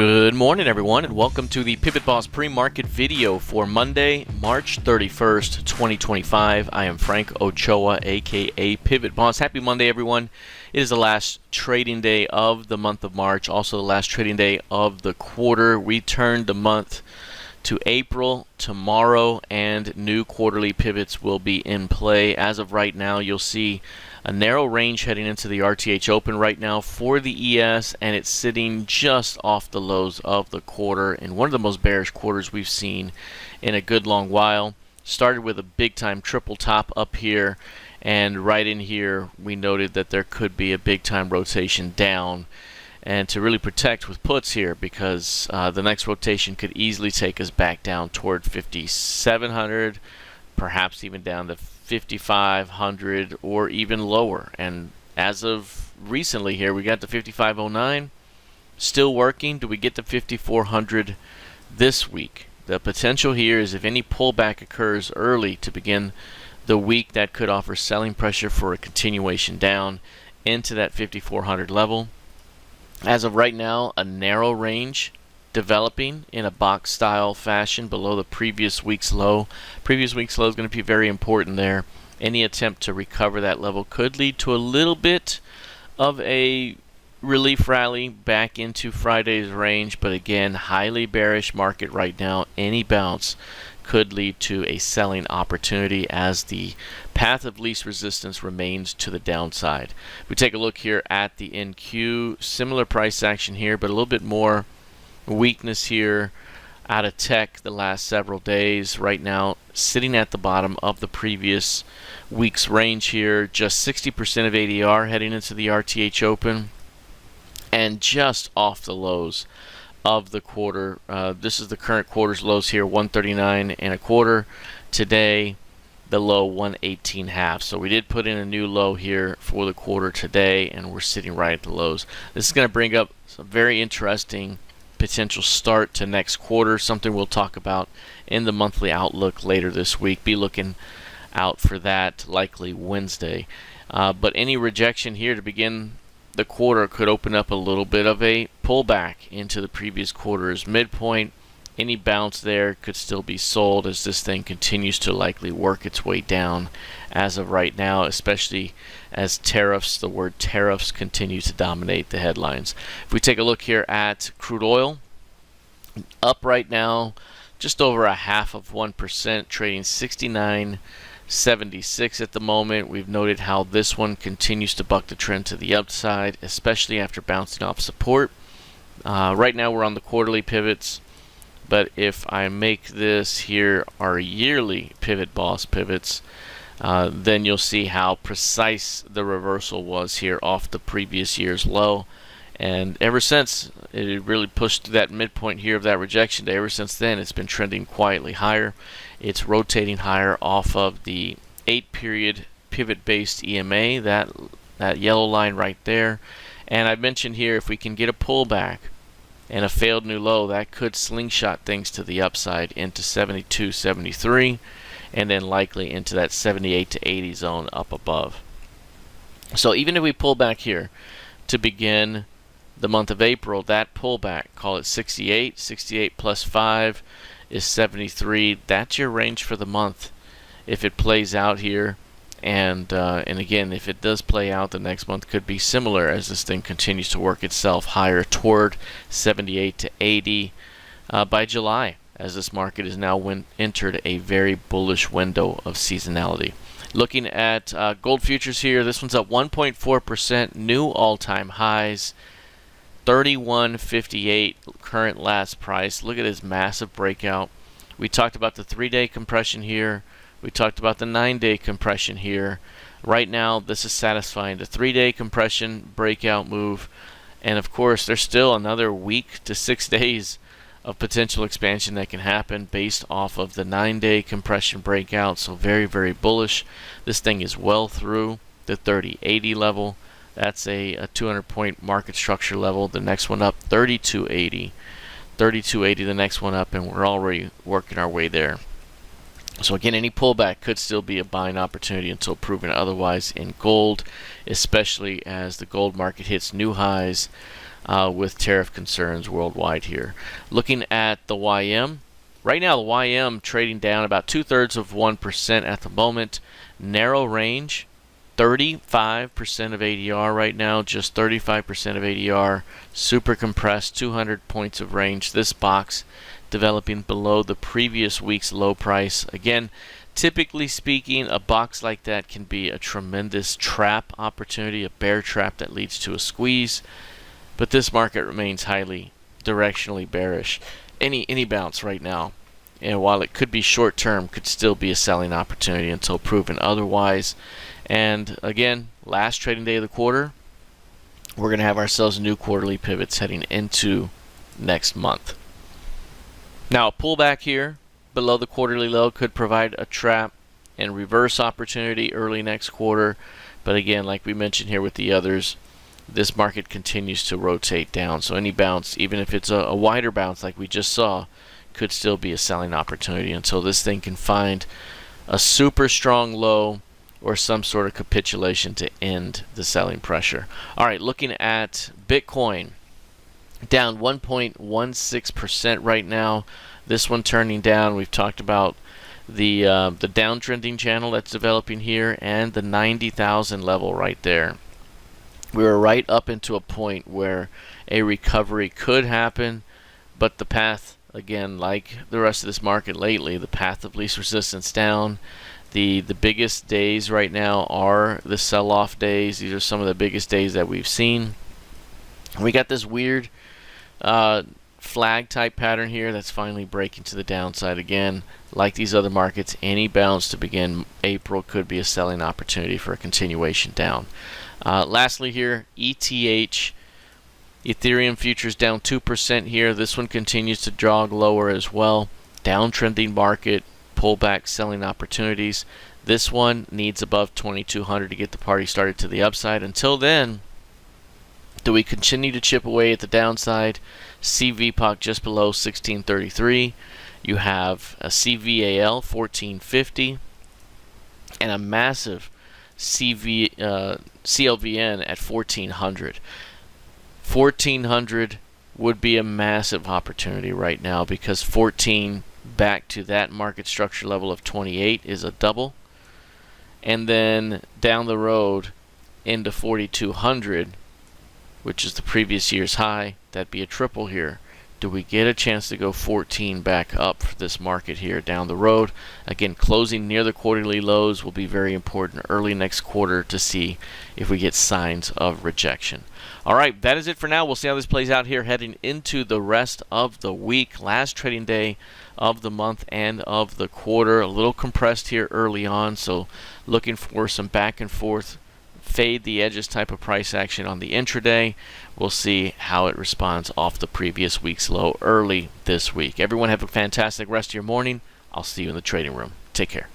Good morning, everyone, and welcome to the PivotBoss pre-market video for Monday, March 31st, 2025. I am Frank Ochoa, aka PivotBoss. Happy Monday, everyone. It is the last trading day of the month of March, also the last trading day of the quarter. We turn the month to April tomorrow, and new quarterly pivots will be in play. As of right now, you'll see a narrow range heading into the RTH Open right now for the ES, and it's sitting just off the lows of the quarter in one of the most bearish quarters we've seen in a good long while. Started with a big time triple top up here, and right in here we noted that there could be a big time rotation down, and to really protect with puts here, because the next rotation could easily take us back down toward 5,700, perhaps even down to 5,500 or even lower. And as of recently here, we got the 5,509 still working. Do we get to 5,400 this week? The potential here is if any pullback occurs early to begin the week, that could offer selling pressure for a continuation down into that 5,400 level. As of right now, a narrow range developing in a box style fashion below the previous week's low. Previous week's low is going to be very important there. Any attempt to recover that level could lead to a little bit of a relief rally back into Friday's range, but again, highly bearish market right now. Any bounce could lead to a selling opportunity as the path of least resistance remains to the downside. If we take a look here at the NQ, similar price action here, but a little bit more weakness here out of tech the last several days. Right now sitting at the bottom of the previous week's range here, just 60% of ADR heading into the RTH Open, and just off the lows of the quarter. This is the current quarter's lows here, 139.25. Today the low 118.5. So we did put in a new low here for the quarter today, and we're sitting right at the lows. This is going to bring up some very interesting potential start to next quarter, something we'll talk about in the monthly outlook later this week. Be looking out for that, likely Wednesday. But any rejection here to begin the quarter could open up a little bit of a pullback into the previous quarter's midpoint. Any bounce there could still be sold as this thing continues to likely work its way down as of right now, especially as tariffs, the word tariffs, continue to dominate the headlines. If we take a look here at crude oil, up right now just over 0.5%, trading 69.76 at the moment. We've noted how this one continues to buck the trend to the upside, especially after bouncing off support. Right now we're on the quarterly pivots, but if I make this here our yearly PivotBoss pivots, then you'll see how precise the reversal was here off the previous year's low. And ever since it really pushed to that midpoint here of that rejection day, ever since then it's been trending quietly higher. It's rotating higher off of the 8-period pivot-based EMA, that yellow line right there. And I mentioned here, if we can get a pullback and a failed new low, that could slingshot things to the upside into 72, 73, and then likely into that 78 to 80 zone up above. So even if we pull back here to begin the month of April, that pullback, call it 68 plus 5 is 73. That's your range for the month if it plays out here. And again, if it does play out, the next month could be similar as this thing continues to work itself higher toward 78 to 80 by July, as this market is now entered a very bullish window of seasonality. Looking at gold futures here, this one's up 1.4%, new all-time highs, 31.58 current last price. Look at this massive breakout. We talked about the 3-day compression here. We talked about the 9-day compression here. Right now, this is satisfying the 3-day compression breakout move. And of course, there's still another week to 6 days of potential expansion that can happen based off of the 9-day compression breakout. So very, very bullish. This thing is well through the 30.80 level. That's a 200-point market structure level. The next one up, 32.80. 32.80 the next one up, and we're already working our way there. So again, any pullback could still be a buying opportunity until proven otherwise in gold, especially as the gold market hits new highs with tariff concerns worldwide here. Looking at the YM, right now the YM trading down about 2/3% at the moment. Narrow range, 35% of ADR right now, just 35% of ADR. Super compressed, 200 points of range. This box developing below the previous week's low price. Again, typically speaking, a box like that can be a tremendous trap opportunity, a bear trap that leads to a squeeze. But this market remains highly directionally bearish. Any bounce right now, and while it could be short term, could still be a selling opportunity until proven otherwise. And again, last trading day of the quarter, we're going to have ourselves new quarterly pivots heading into next month. Now, a pullback here below the quarterly low could provide a trap and reverse opportunity early next quarter. But again, like we mentioned here with the others, this market continues to rotate down. So any bounce, even if it's a wider bounce like we just saw, could still be a selling opportunity until this thing can find a super strong low or some sort of capitulation to end the selling pressure. All right, looking at Bitcoin, down 1.16% right now. This one turning down. We've talked about the downtrending channel that's developing here and the 90,000 level right there. We were right up into a point where a recovery could happen, but the path, again, like the rest of this market lately, the path of least resistance down. The biggest days right now are the sell-off days. These are some of the biggest days that we've seen. We got this weird flag type pattern here that's finally breaking to the downside again. Like these other markets, any bounce to begin April could be a selling opportunity for a continuation down. Lastly here, ETH, Ethereum futures down 2% here. This one continues to jog lower as well. Downtrending market, pullback selling opportunities. This one needs above 2200 to get the party started to the upside. Until then, do we continue to chip away at the downside? CVPOC just below 1633. You have a CVAL 1450 and a massive CLVN at 1400. 1400 would be a massive opportunity right now because 14 back to that market structure level of 28 is a double. And then down the road into 4200, which is the previous year's high, that'd be a triple here. Do we get a chance to go 14 back up for this market here down the road? Again, closing near the quarterly lows will be very important early next quarter to see if we get signs of rejection. All right, that is it for now. We'll see how this plays out here heading into the rest of the week. Last trading day of the month and of the quarter. A little compressed here early on, so looking for some back and forth, fade the edges type of price action on the intraday. We'll see how it responds off the previous week's low early this week. Everyone have a fantastic rest of your morning. I'll see you in the trading room. Take care.